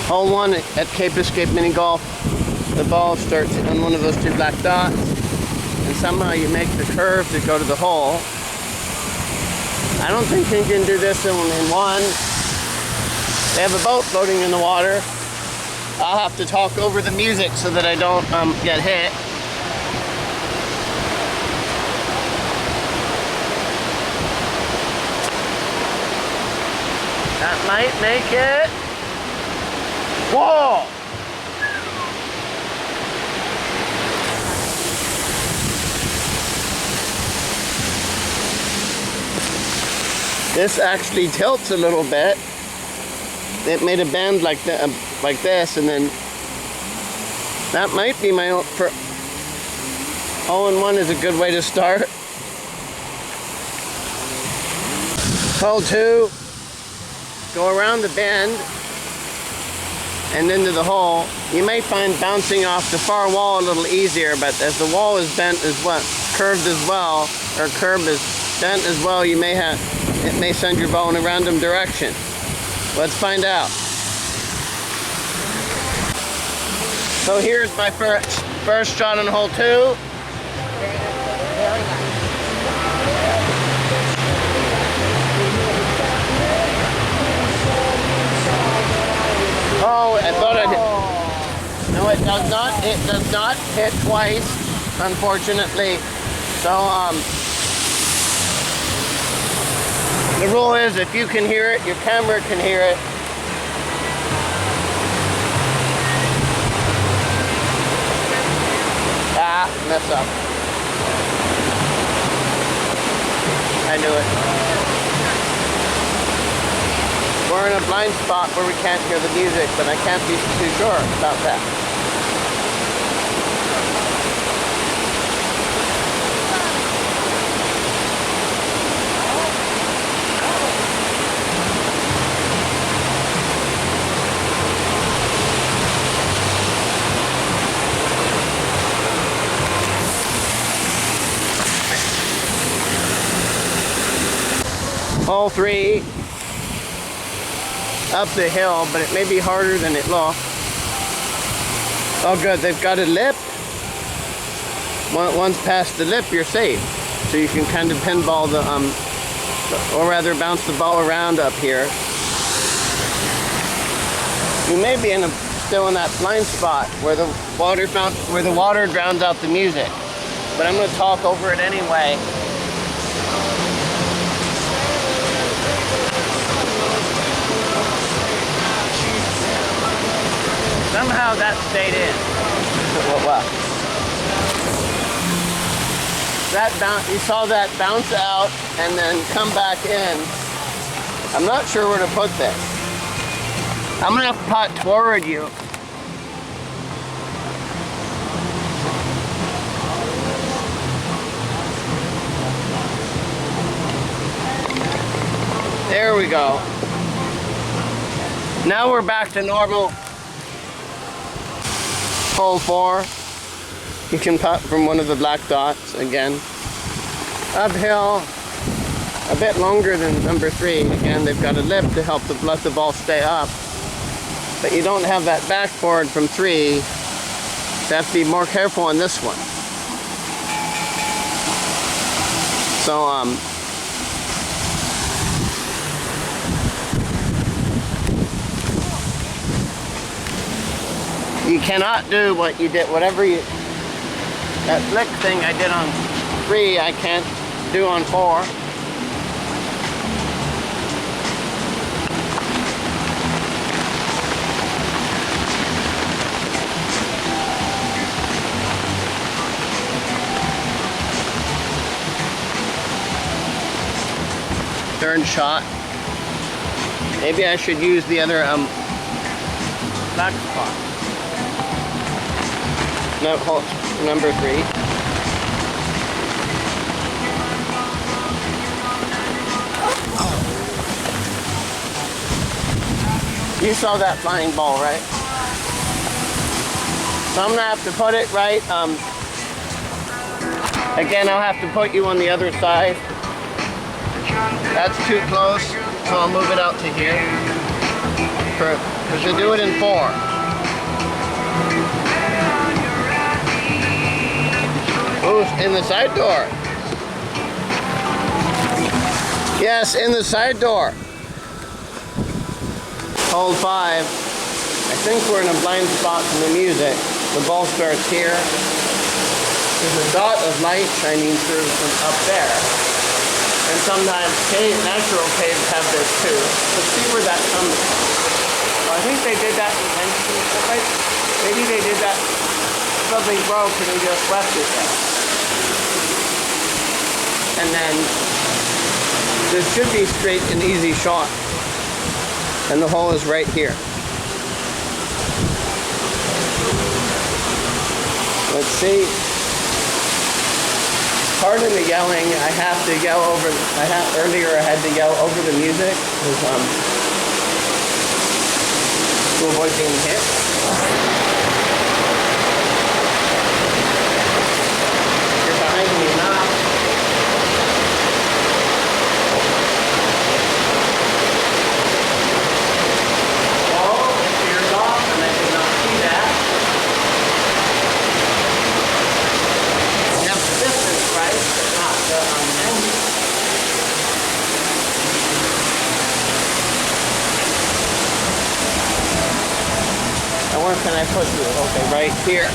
Hole 1 at Cape Escape Minigolf. The ball starts on one of those two black dots, and somehow you make the curve to go to the hole. I don't think you can do this in one. They have a boat floating in the water. I'll have to talk over the music so that I don't get hit. That might make it. Whoa! This actually tilts a little bit. It made a bend like this, and then that might be my own. Hole-in-one is a good way to start. Hole 2, go around the bend and into the hole. You may find bouncing off the far wall a little easier, but as the wall is bent as well, curved as well, or curb is bent as well, it may send your ball in a random direction. Let's find out. So here's my first shot on hole 2. Oh, I thought I did. No, it does not. It does not hit twice, unfortunately. So, the rule is if you can hear it, your camera can hear it. Ah, mess up. I knew it. We're in a blind spot where we can't hear the music, but I can't be too sure about that. Hole 3, up the hill, but it may be harder than it looks. Oh good, they've got a lip. Once past the lip, you're safe. So you can kind of pinball or rather bounce the ball around up here. You may be still in that blind spot where the water drowns out the music. But I'm going to talk over it anyway. Somehow that stayed in. What? You saw that bounce out and then come back in. I'm not sure where to put this. I'm gonna have to putt toward you. There we go. Now we're back to normal. Hole 4, you can putt from one of the black dots again. Uphill, a bit longer than number 3. Again, they've got a lip to help let the ball stay up. But you don't have that backboard from 3. So you have to be more careful on this one. So, you cannot do what you did, that flick thing I did on 3, I can't do on 4. Third shot. Maybe I should use the other black spot. No, number 3. You saw that flying ball, right? So I'm gonna have to put it right. Again, I'll have to put you on the other side. That's too close, so I'll move it out to here. because you do it in 4. Ooh, in the side door. Yes, in the side door. Hole 5. I think we're in a blind spot from the music. The ball starts here. There's a dot of light shining through from up there. And sometimes natural caves have this too. Let's see where that comes from. Well, I think they did that intentionally. Maybe they did that. Something broke and they just left it there. And then this should be straight and easy shot. And the hole is right here. Let's see. Pardon the yelling. I have to yell over. Earlier I had to yell over the music to avoid being hit. You're behind me now. Oh, it veers off, and I did not see that. You have the distance right, but not the angle. And where can I put you? Okay, right here.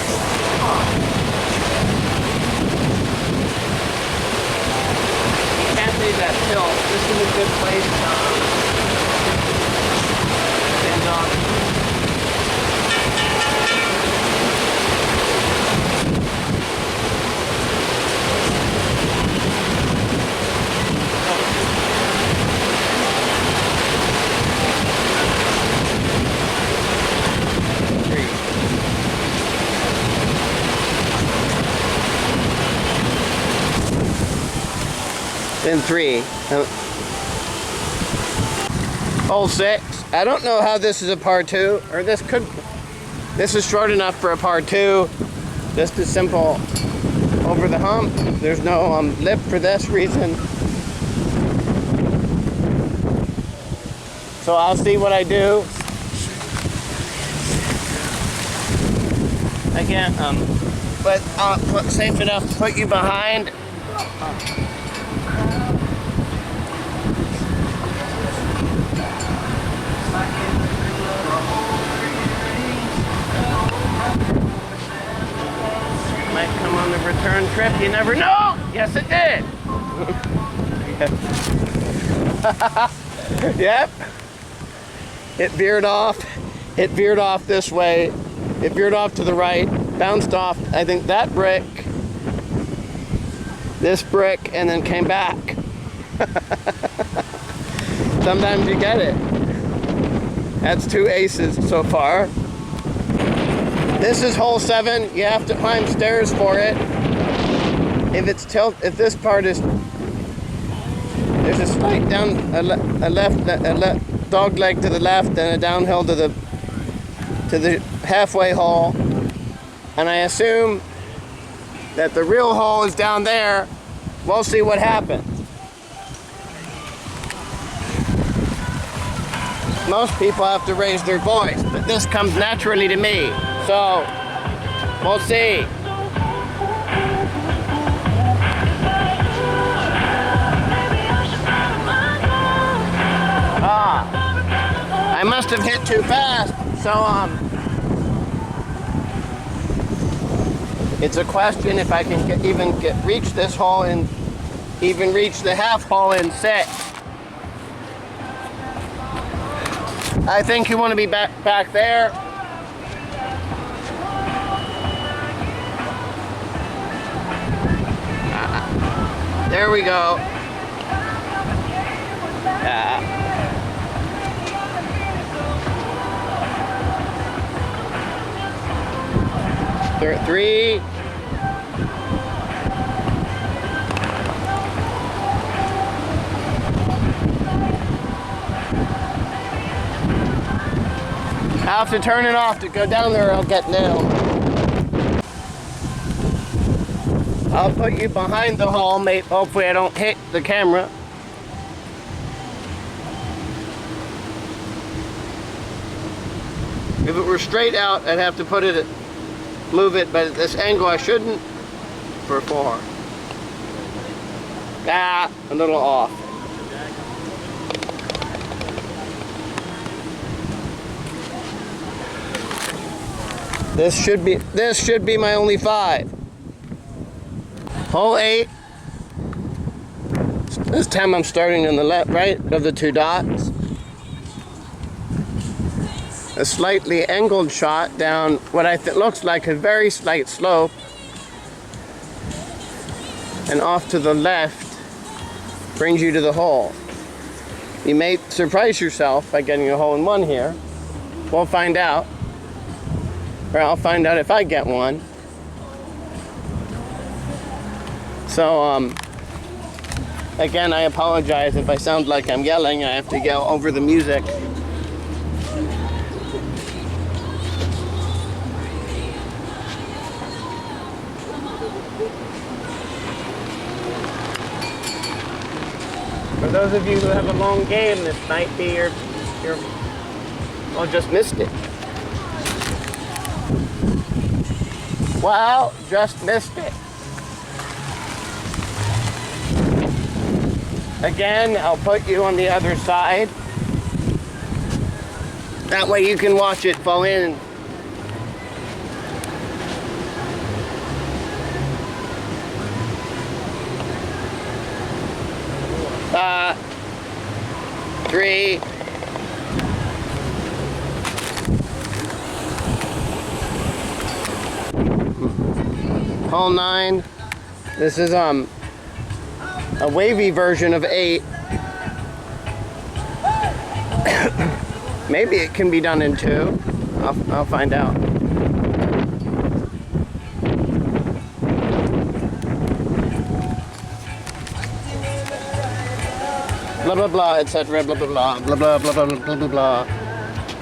Can't leave that tilt. This is a good place to stand on. Then 3. Hole 6. I don't know how this is a par 2, or this is short enough for a par 2. Just a simple over the hump. There's no lip for this reason. So I'll see what I do. Again, but safe enough to put you behind. Might come on the return trip, you never know. Yes, it did. Yep. It veered off. It veered off this way. It veered off to the right, bounced off, I think that brick, this brick, and then came back. Sometimes you get it. That's 2 aces so far. This is hole 7. You have to climb stairs for it. If this part is, there's a slight down, a left dog leg to the left, and a downhill to the halfway hole. And I assume that the real hole is down there. We'll see what happens. Most people have to raise their voice, but this comes naturally to me. So, we'll see. I must have hit too fast. So, it's a question if I can reach this hole and even reach the half hole in 6. I think you want to be back there. There we go. Yeah. 3. I'll have to turn it off to go down there or I'll get nailed. I'll put you behind the hole, mate. Hopefully I don't hit the camera. If it were straight out, I'd have to move it, but at this angle I shouldn't, for 4. Ah, a little off. This should be my only 5. Hole 8. This time I'm starting on the left, right of the 2 dots. A slightly angled shot down what looks like a very slight slope, and off to the left brings you to the hole. You may surprise yourself by getting a hole in one here. We'll find out, or I'll find out if I get one. So again, I apologize if I sound like I'm yelling. I have to yell over the music. For those of you who have a long game, this might be your well, just missed it. Well, just missed it. Again, I'll put you on the other side. That way you can watch it fall in. Three. Hole 9. This is a wavy version of 8. Maybe it can be done in 2. I'll find out. Blah blah blah, etc. Blah blah blah blah blah blah blah blah blah blah.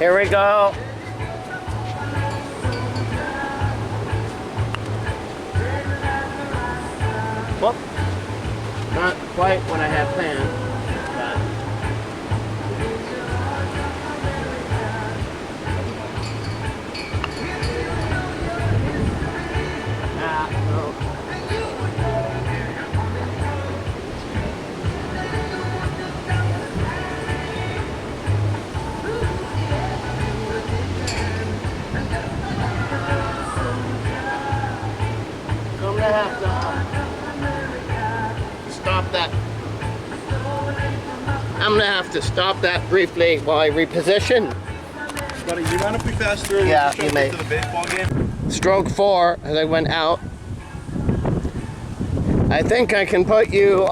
Here we go. Whoop. Not quite what I had planned, but no. I'm gonna have to stop that. I'm gonna have to stop that briefly while I reposition. Buddy, you mind if we pass through? Yeah, you may. To the baseball game? Stroke 4 as I went out. I think I can put you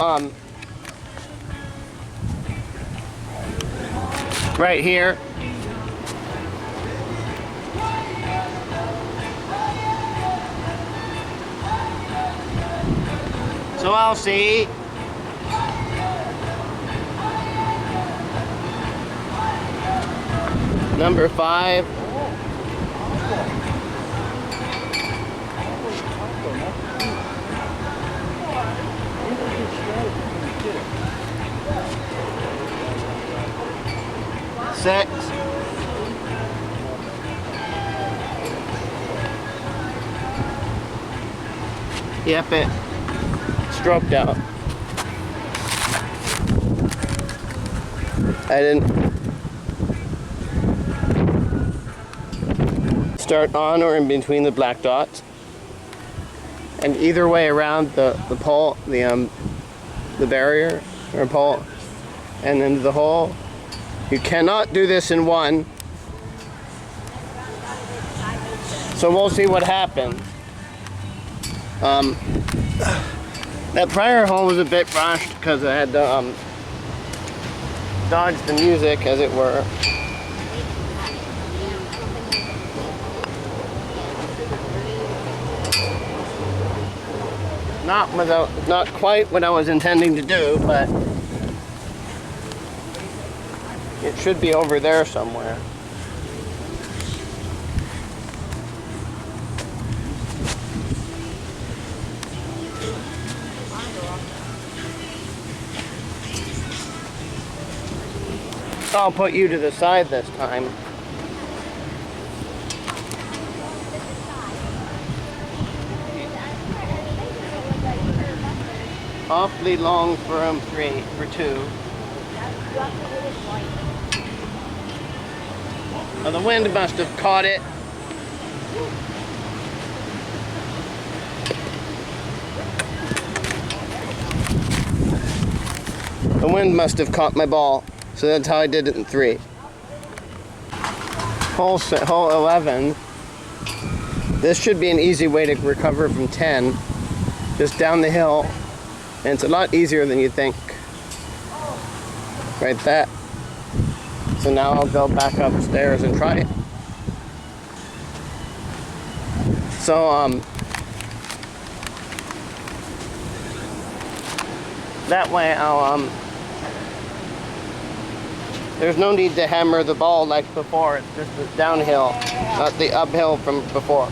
right here. So I'll see. Number 5. Six. Yep, it stroked out. I didn't start on or in between the black dots, and either way around the pole, the barrier or pole, and then the hole. You cannot do this in one, so we'll see what happens. That prior hole was a bit rushed because I had to dodge the music, as it were. Not quite what I was intending to do, but it should be over there somewhere. I'll put you to the side this time. awfully long for 2. Well, the wind must have caught it. The wind must have caught my ball, so that's how I did it in 3. Hole 11. This should be an easy way to recover from 10. Just down the hill, and it's a lot easier than you think. Right that. So now I'll go back upstairs and try it. So that way I'll there's no need to hammer the ball like before. It's just the downhill, not the uphill from before.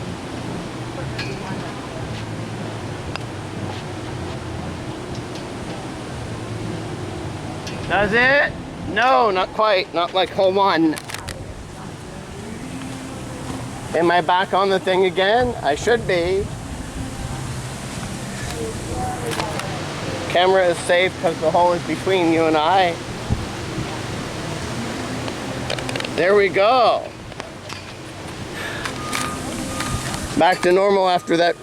Does it? No, not quite. Not like hole 1. Am I back on the thing again? I should be. Camera is safe because the hole is between you and I. There we go. Back to normal after that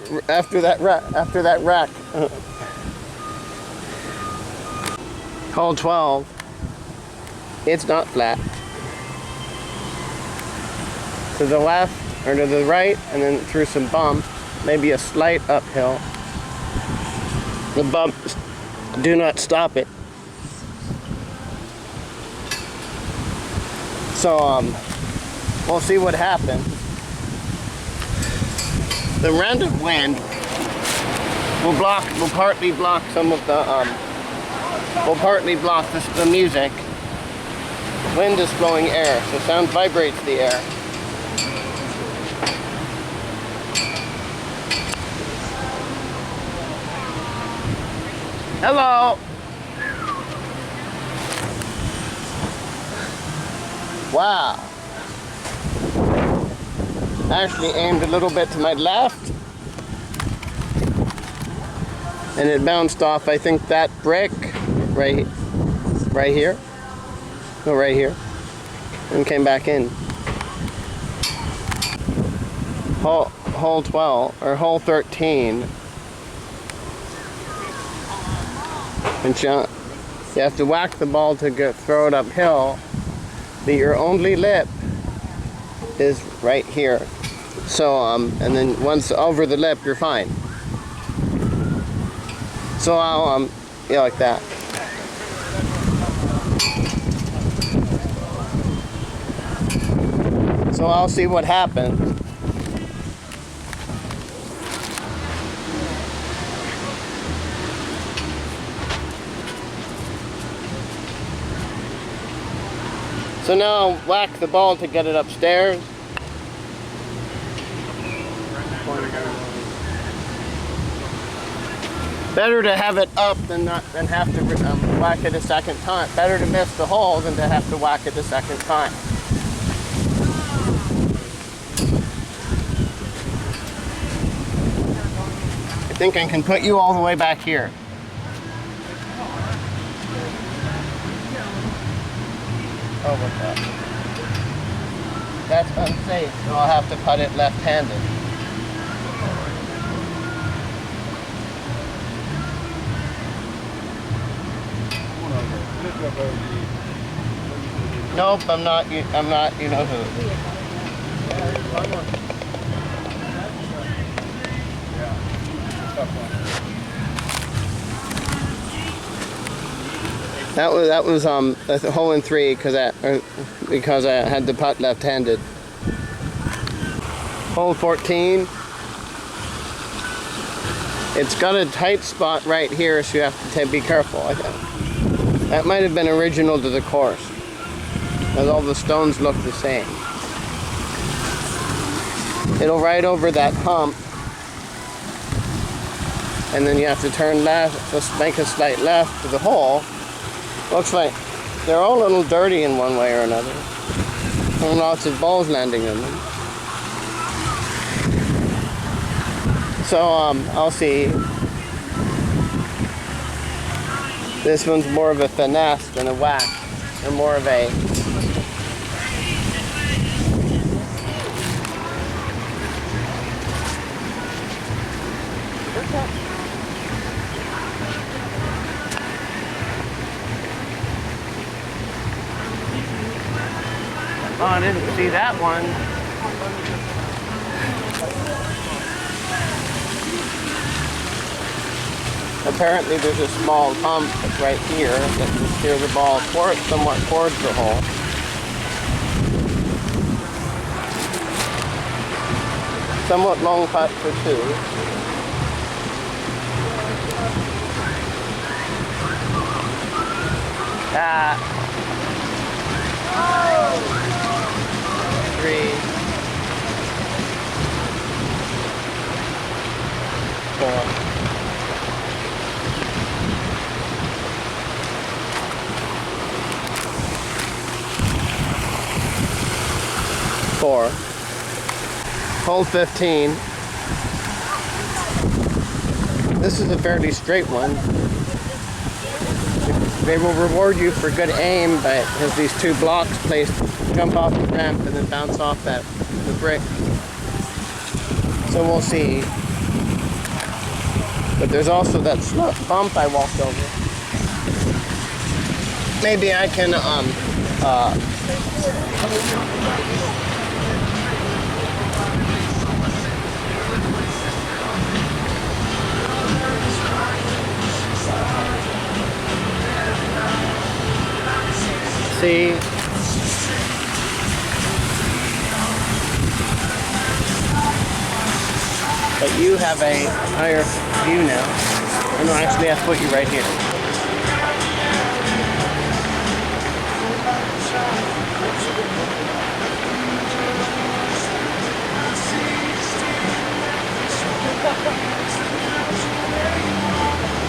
wreck. Hole 12. It's not flat. To the left or to the right, and then through some bumps, maybe a slight uphill. The bumps do not stop it. So we'll see what happens. The random wind will partly block some of the the music. Wind is blowing air, so sound vibrates the air. Hello. Wow. Actually aimed a little bit to my left. And it bounced off, I think, that brick right here. No, right here. And came back in. Hole 12, or hole 13. And you have to whack the ball to throw it uphill. But your only lip is right here. So, and then once over the lip, you're fine. So I'll, yeah, like that. So I'll see what happens. So now I'll whack the ball to get it upstairs. Better to have it up than have to whack it a second time. Better to miss the hole than to have to whack it a second time. I think I can put you all the way back here. Oh, what's that? That's unsafe, so I'll have to putt it left-handed. Nope, I'm not, you know who. That was a hole in 3 because I had the putt left-handed. Hole 14. It's got a tight spot right here, so you have to be careful. I think that might have been original to the course, as all the stones look the same. It'll ride over that hump, and then you have to turn left, just make a slight left to the hole. Looks like they're all a little dirty in one way or another. And lots of balls landing in them. So I'll see. This one's more of a finesse than a whack, or more of a Oh, I didn't see that one. Apparently there's a small hump right here that can steer the ball somewhat towards the hole. Somewhat long putt for 2. Ah. 3. 4. 4. Hole 15. This is a fairly straight one. They will reward you for good aim, but it has these 2 blocks placed, jump off the ramp and then bounce off the brick. So we'll see. But there's also that bump I walked over. Maybe I can see. But you have a higher view now. Oh, no, actually I have to put you right here.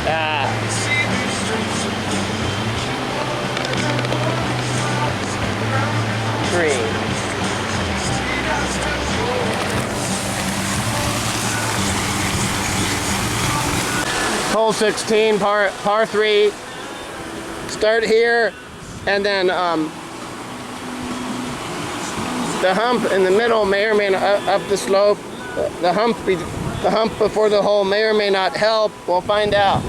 Ah. 3. Hole 16, par 3. Start here, and then the hump in the middle may or may not up the slope. The hump before the hole may or may not help. We'll find out.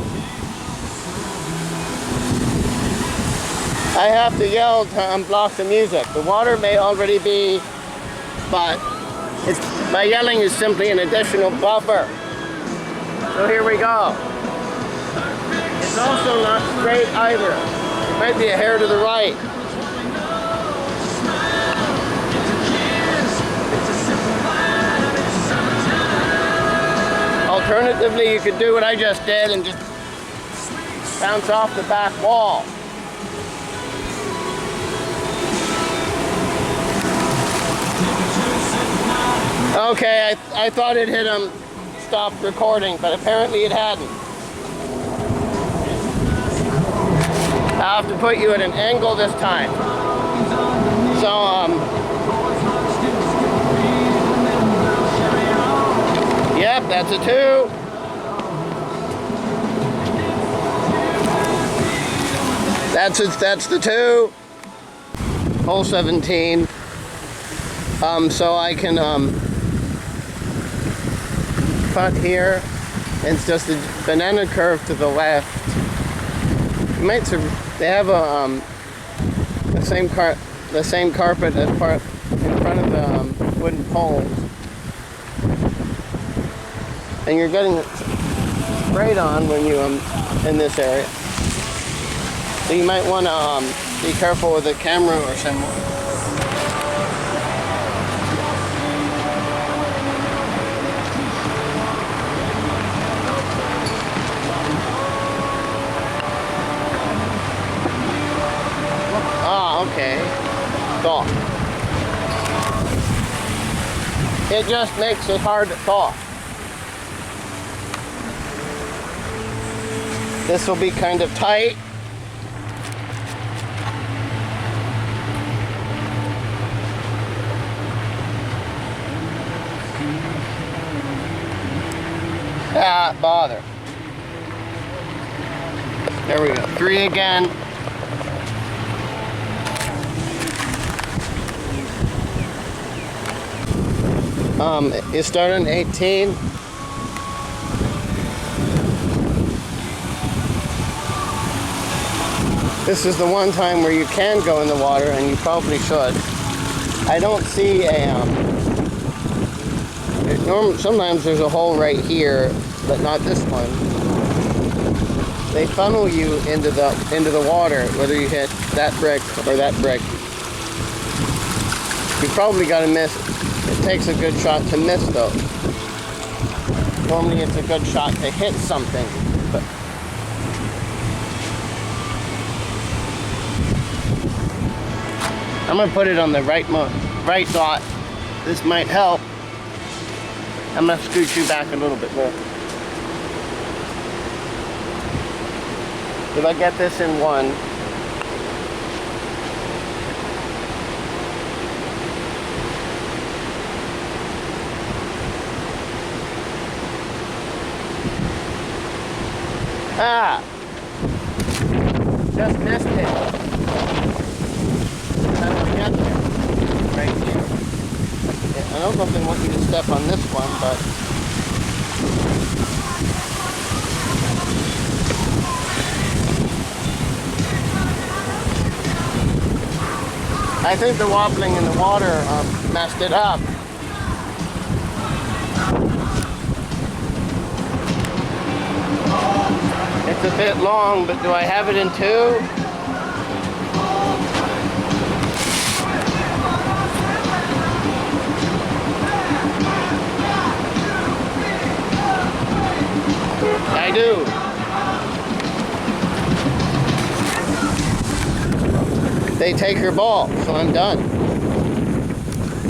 I have to yell to unblock the music. The water may already be, but my yelling is simply an additional buffer. So here we go. It's also not straight either. It might be a hair to the right. Alternatively, you could do what I just did and just bounce off the back wall. Okay, I thought it had stopped recording, but apparently it hadn't. I'll have to put you at an angle this time. So, yep, that's a 2. That's the 2. Hole 17. So I can putt here. It's just a banana curve to the left. You might they have the same carpet as part in front of the wooden poles, and you're getting sprayed on when you in this area. So you might want to be careful with the camera or something. Okay, thaw. It just makes it hard to thaw. This will be kind of tight. Ah, bother. There we go. 3 again. You start on 18. This is the one time where you can go in the water, and you probably should. I don't see a, sometimes there's a hole right here, but not this one. They funnel you into the water, whether you hit that brick or that brick. You probably got to miss. It takes a good shot to miss, though. Normally it's a good shot to hit something, but I'm gonna put it on the right dot. This might help. I'm gonna scoot you back a little bit more. If I get this in one, just missed it. I don't get there. Right here. Yeah, I don't know if they want you to step on this one, but I think the wobbling in the water messed it up. It's a bit long, but do I have it in 2? I do. They take her ball, so I'm done.